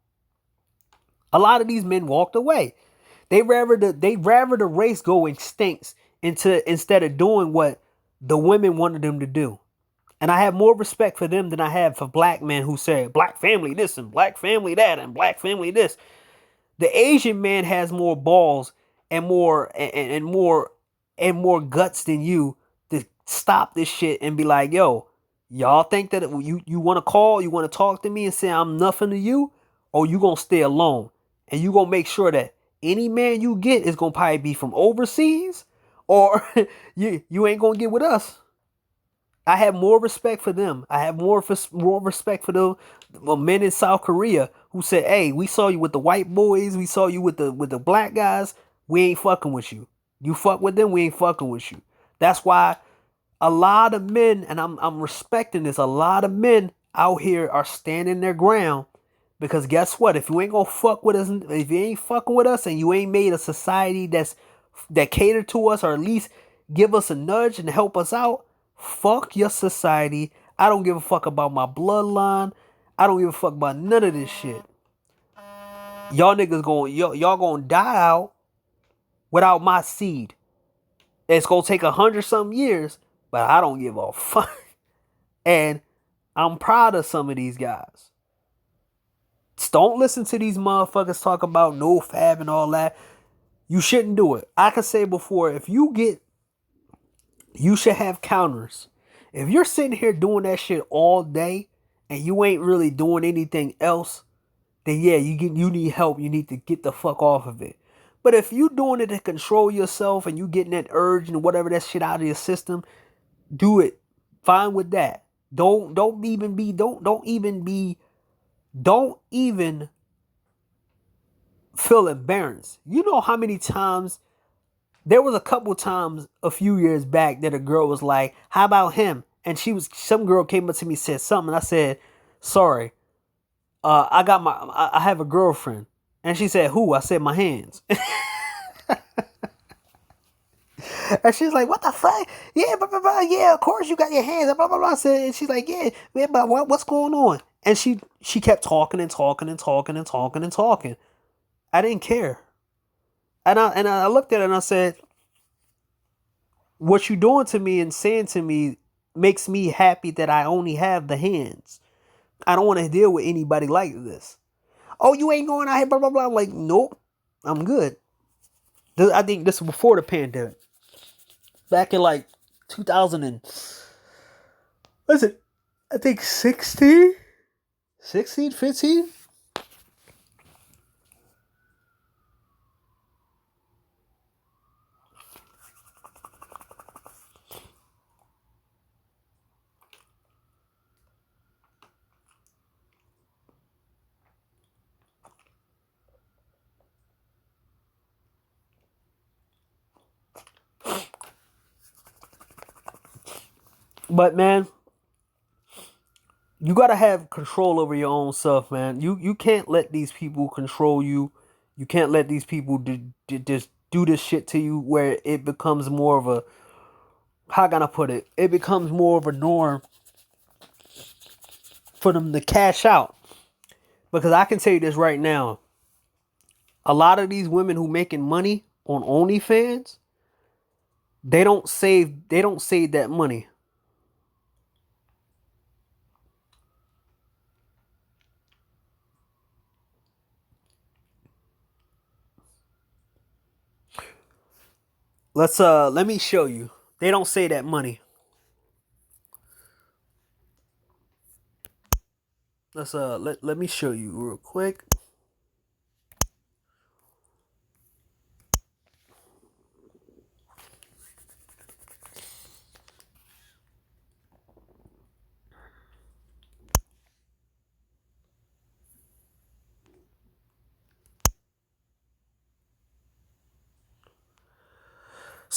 A lot of these men walked away. They rather the race go extinct instead of doing what the women wanted them to do. And I have more respect for them than I have for black men who say black family this and black family that and black family this. The Asian man has more balls and more guts than you to stop this shit and be like, yo, y'all think that you want to call, you want to talk to me and say I'm nothing to you, or you gonna stay alone and you gonna make sure that any man you get is gonna probably be from overseas, or you ain't gonna get with us. I have more respect for them. I have more respect for the men in South Korea who said, "Hey, we saw you with the white boys. We saw you with the black guys. We ain't fucking with you. You fuck with them. We ain't fucking with you." That's why a lot of men, and I'm respecting this. A lot of men out here are standing their ground because guess what? If you ain't gonna fuck with us, if you ain't fucking with us, and you ain't made a society that cater to us, or at least give us a nudge and help us out, fuck your society. I don't give a fuck about my bloodline. I don't give a fuck about none of this shit. Y'all niggas y'all gonna die out without my seed. It's gonna take 100 something years, but I don't give a fuck. And I'm proud of some of these guys. Don't listen to these motherfuckers talk about no fab and all that. You shouldn't do it. I could say before, you should have counters. If you're sitting here doing that shit all day and you ain't really doing anything else, then yeah, you need help. You need to get the fuck off of it. But if you doing it to control yourself and you getting that urge and whatever that shit out of your system, do it. Fine with that. Don't even feel embarrassed. You know how many times there was a couple times a few years back that a girl was like, "How about him?" And some girl came up to me and said something. And I said, "Sorry, I have a girlfriend." And she said, "Who?" I said, "My hands." And she's like, "What the fuck? Yeah, blah, blah, blah. Yeah, of course you got your hands." Blah blah blah. And she's like, "Yeah, man, but what's going on?" And she kept talking and talking and talking and talking and talking. I didn't care. And I looked at her and I said, "What you doing to me and saying to me makes me happy that I only have the hands. I don't want to deal with anybody like this." "Oh, you ain't going out here, blah blah blah." I'm like, "Nope, I'm good." I think this was before the pandemic. Back in like 2000 and was it? I think 16, 16, 15. But man, you gotta have control over your own self, man. You can't let these people control you. You can't let these people just do this shit to you where it becomes more of a, how can I put it? It becomes more of a norm for them to cash out. Because I can tell you this right now, a lot of these women who making money on OnlyFans, they don't save that money. Let me show you. They don't save that money. Let me show you real quick.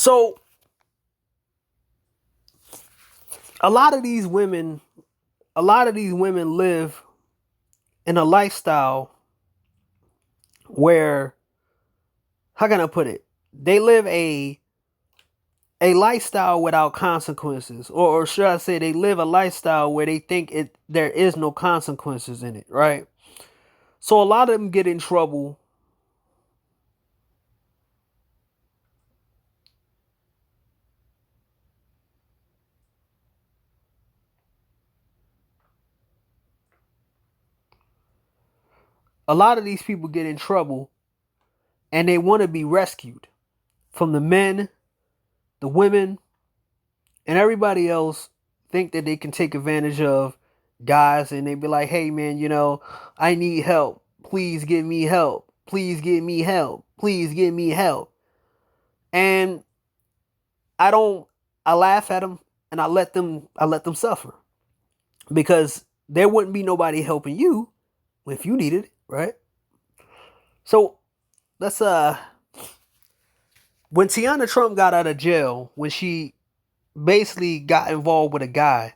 So a lot of these women, live in a lifestyle where, how can I put it? They live a lifestyle without consequences, or should I say, they live a lifestyle where they think there is no consequences in it, right? So a lot of them get in trouble. A lot of these people get in trouble, and they want to be rescued from the men, the women, and everybody else think that they can take advantage of guys, and they be like, hey man, I need help. Please give me help. Please give me help. Please give me help. And I don't I laugh at them, and I let them suffer, because there wouldn't be nobody helping you if you needed it, right? So let's when Tiana Trump got out of jail, when she basically got involved with a guy,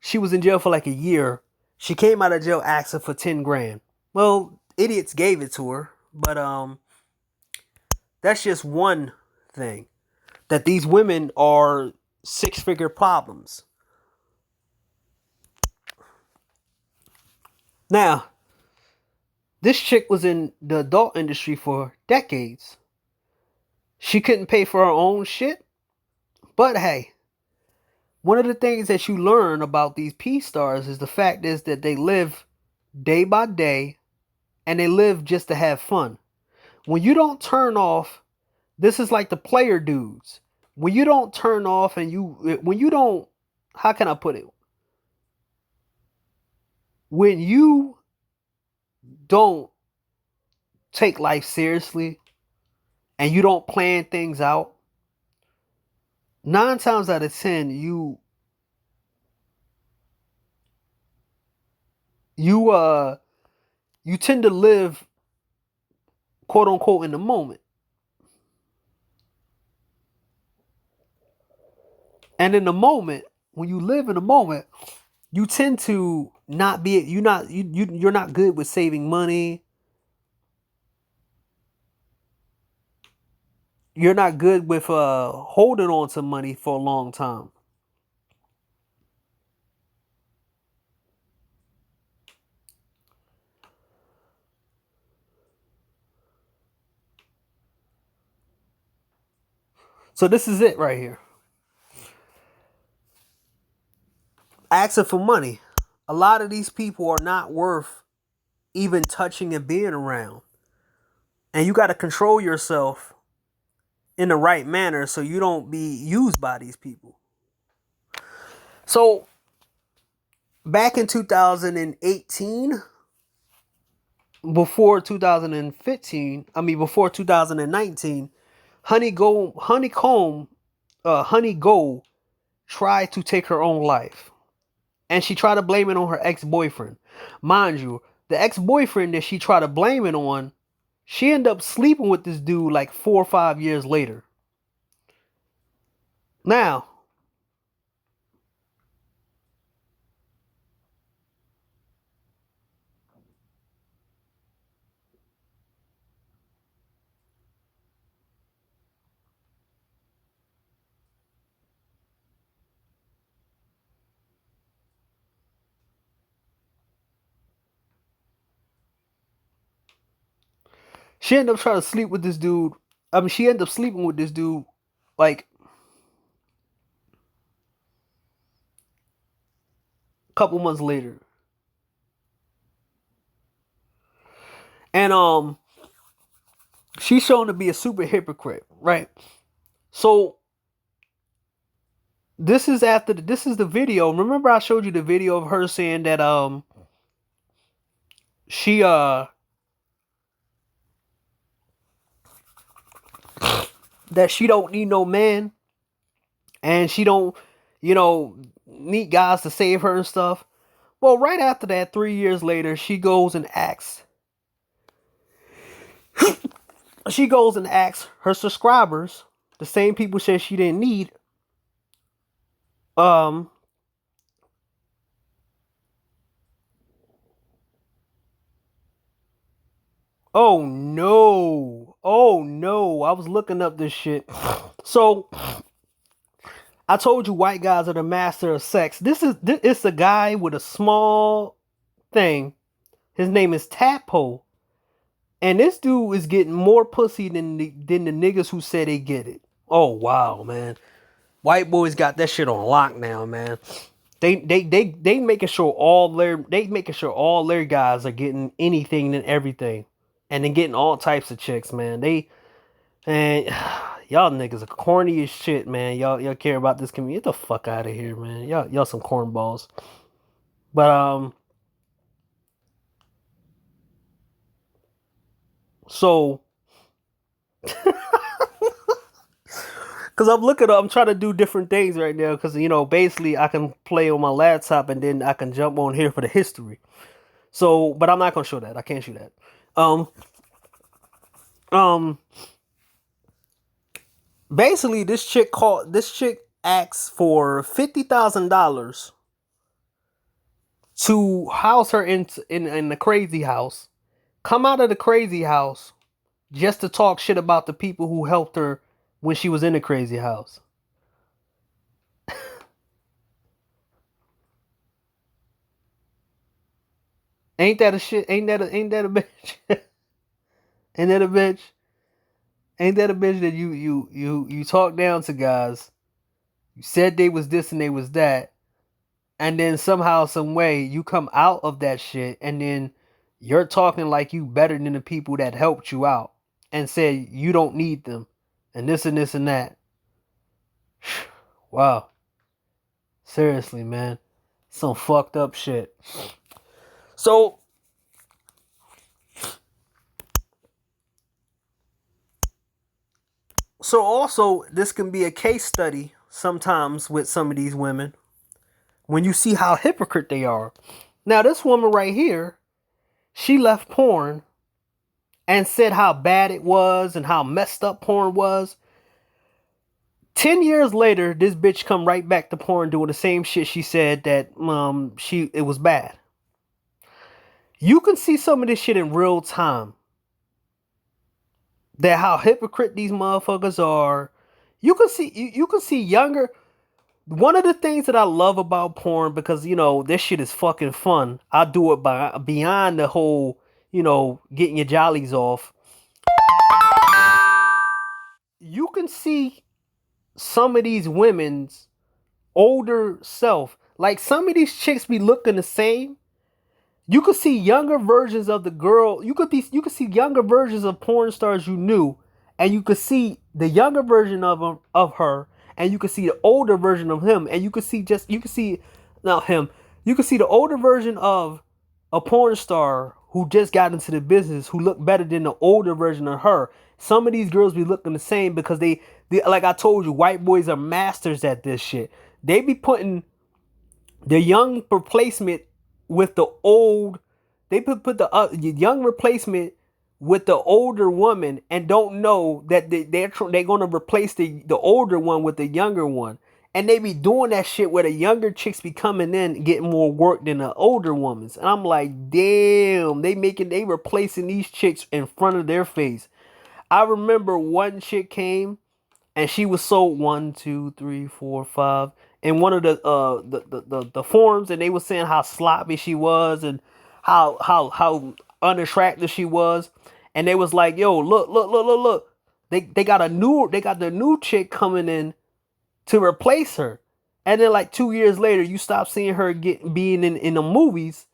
she was in jail for like a year. She came out of jail asking for 10 grand. Well, idiots gave it to her, but that's just one thing. That these women are six-figure problems. Now, this chick was in the adult industry for decades. She couldn't pay for her own shit, but hey, one of the things that you learn about these P stars is the fact is that they live day by day, and they live just to have fun. When you don't turn off, this is like the player dudes. When you don't turn off, and when you don't, how can I put it? When you don't take life seriously, and you don't plan things out, 9 times out of 10, you you tend to live, quote unquote, in the moment. And in the moment, when you live in the moment, you tend to not be you're not good with saving money. You're not good with holding on to money for a long time. So this is it right here. Asking for money. A lot of these people are not worth even touching and being around. And you got to control yourself in the right manner so you don't be used by these people. So back in 2018, before 2015, before 2019, Honey Gold tried to take her own life. And she tried to blame it on her ex-boyfriend. Mind you, the ex-boyfriend that she tried to blame it on, she ended up sleeping with this dude like 4 or 5 years later. Now, she ended up trying to sleep with this dude. She ended up sleeping with this dude like a couple months later. And she's shown to be a super hypocrite, right? So this is the video. Remember I showed you the video of her saying that she that she don't need no man, and she don't, need guys to save her and stuff. Well, right after that, 3 years later, she goes and asks her subscribers the same people said she didn't need. Um, oh no. Oh no. I was looking up this shit. So I told you white guys are the master of sex. It's a guy with a small thing. His name is Tadpole. And this dude is getting more pussy than the niggas who say they get it. Oh wow, man. White boys got that shit on lock now, man. They making sure all their guys are getting anything and everything. And then getting all types of chicks, man. And y'all niggas are corny as shit, man. Y'all care about this community. Get the fuck out of here, man. Y'all some cornballs. But so because I'm trying to do different things right now. Because basically, I can play on my laptop and then I can jump on here for the history. So, but I'm not gonna show that. I can't show that. Um, um, basically, this chick asks for $50,000 to house her in the crazy house. Come out of the crazy house just to talk shit about the people who helped her when she was in the crazy house. Ain't that a shit? Ain't that a bitch? Ain't that a bitch? Ain't that a bitch that you talk down to guys? You said they was this and they was that, and then somehow, some way, you come out of that shit, and then you're talking like you better than the people that helped you out, and said you don't need them, and this and that. Wow, seriously, man, some fucked up shit. So also this can be a case study sometimes with some of these women when you see how hypocrite they are. Now this woman right here, she left porn and said how bad it was and how messed up porn was. 10 years later, this bitch come right back to porn doing the same shit she said that it was bad. You can see some of this shit in real time. That how hypocrite these motherfuckers are. You can see younger. One of the things that I love about porn, because this shit is fucking fun. I do it by beyond the whole, getting your jollies off. You can see some of these women's older self. Like some of these chicks be looking the same. You could see younger versions of the girl. You could see younger versions of porn stars you knew, and you could see the younger version of her, and you could see the older version of him, and you could see not him. You could see the older version of a porn star who just got into the business who looked better than the older version of her. Some of these girls be looking the same because they like I told you, white boys are masters at this shit. They be putting the young replacement with the old. They put the young replacement with the older woman and don't know that they're going to replace the older one with the younger one. And they be doing that shit where the younger chicks be coming in getting more work than the older women's. And I'm like, damn, they replacing these chicks in front of their face. I remember one chick came and she was sold 1, 2, 3, 4, 5 in one of the forums, and they were saying how sloppy she was and how unattractive she was, and they was like, yo, look, they got the new chick coming in to replace her, and then like 2 years later, you stop seeing her being in the movies,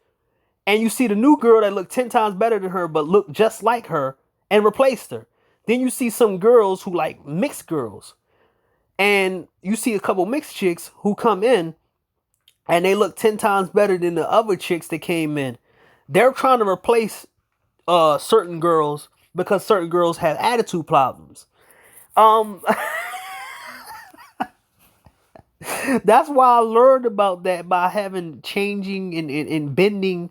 and you see the new girl that looked 10 times better than her but looked just like her and replaced her. Then you see some girls who like mixed girls. And you see a couple mixed chicks who come in and they look 10 times better than the other chicks that came in. They're trying to replace certain girls because certain girls have attitude problems. That's why I learned about that by having changing and bending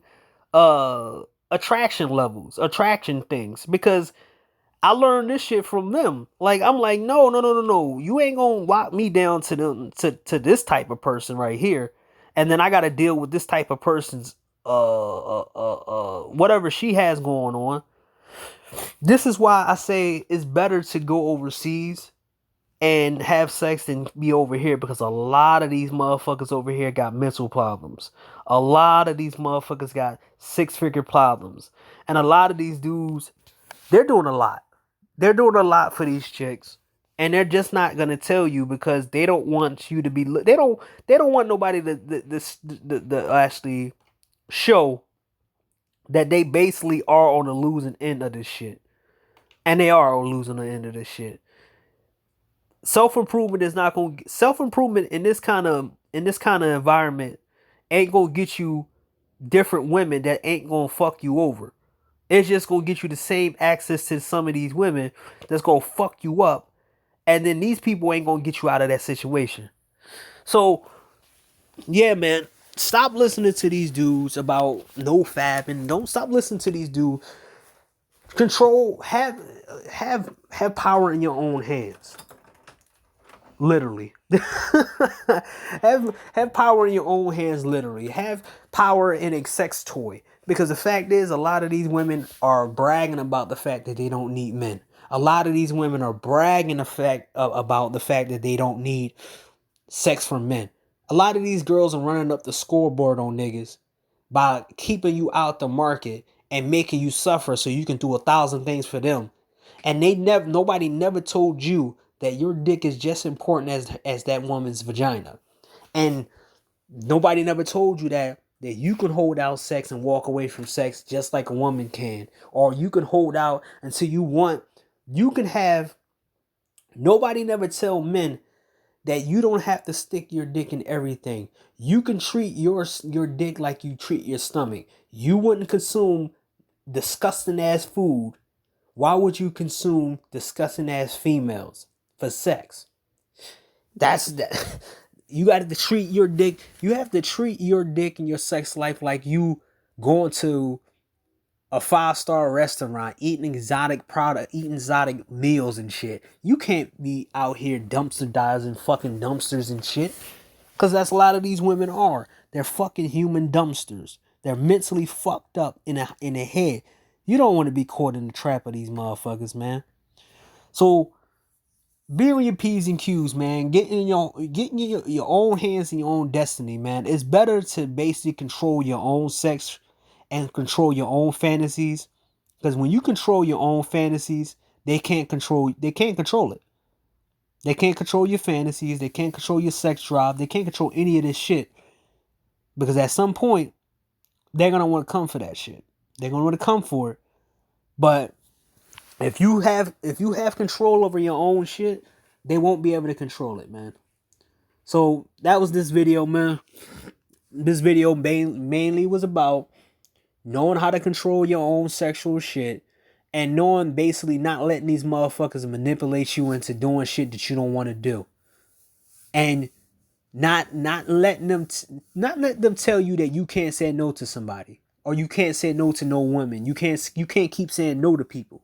attraction levels, attraction things. Because I learned this shit from them. Like I'm like, no, no, no, no, no. You ain't gonna lock me down to them to this type of person right here, and then I got to deal with this type of person's whatever she has going on. This is why I say it's better to go overseas and have sex than be over here, because a lot of these motherfuckers over here got mental problems. A lot of these motherfuckers got six-figure problems, and a lot of these dudes, they're doing a lot. They're doing a lot for these chicks, and they're just not gonna tell you because they don't want you to be. They don't want nobody to actually show that they basically are on the losing end of this shit, and they are on losing the end of this shit. Self-improvement is not gonna self-improvement in this kind of environment ain't gonna get you different women that ain't gonna fuck you over. It's just gonna get you the same access to some of these women that's gonna fuck you up, and then these people ain't gonna get you out of that situation. So yeah, man, stop listening to these dudes about no fapping. Don't stop listening to these dudes. Control, have power in your own hands. Literally. have power in your own hands, literally. Have power in a sex toy. Because the fact is, a lot of these women are bragging about the fact that they don't need men. A lot of these women are bragging about the fact that they don't need sex from men. A lot of these girls are running up the scoreboard on niggas by keeping you out the market and making you suffer so you can do 1,000 things for them. And nobody never told you that your dick is just important as that woman's vagina. And nobody never told you that you can hold out sex and walk away from sex just like a woman can. Or you can hold out until you want. You can have. Nobody never tell men that you don't have to stick your dick in everything. You can treat your dick like you treat your stomach. You wouldn't consume disgusting ass food. Why would you consume disgusting ass females for sex? That's that. You got to treat your dick. You have to treat your dick and your sex life like you going to a 5-star restaurant, eating exotic meals and shit. You can't be out here dumpster diving fucking dumpsters and shit. Cause that's a lot of these women are. They're fucking human dumpsters. They're mentally fucked up in the head. You don't want to be caught in the trap of these motherfuckers, man. So be on your P's and Q's, man. Getting your own hands in your own destiny, man. It's better to basically control your own sex and control your own fantasies. Because when you control your own fantasies, they can't control it. They can't control your fantasies. They can't control your sex drive. They can't control any of this shit. Because at some point, they're gonna want to come for that shit. They're gonna want to come for it. But if you have control over your own shit, they won't be able to control it, man. So that was this video, man. This video mainly was about knowing how to control your own sexual shit and knowing basically not letting these motherfuckers manipulate you into doing shit that you don't want to do. And not letting them not let them tell you that you can't say no to somebody or you can't say no to no woman. You can't keep saying no to people.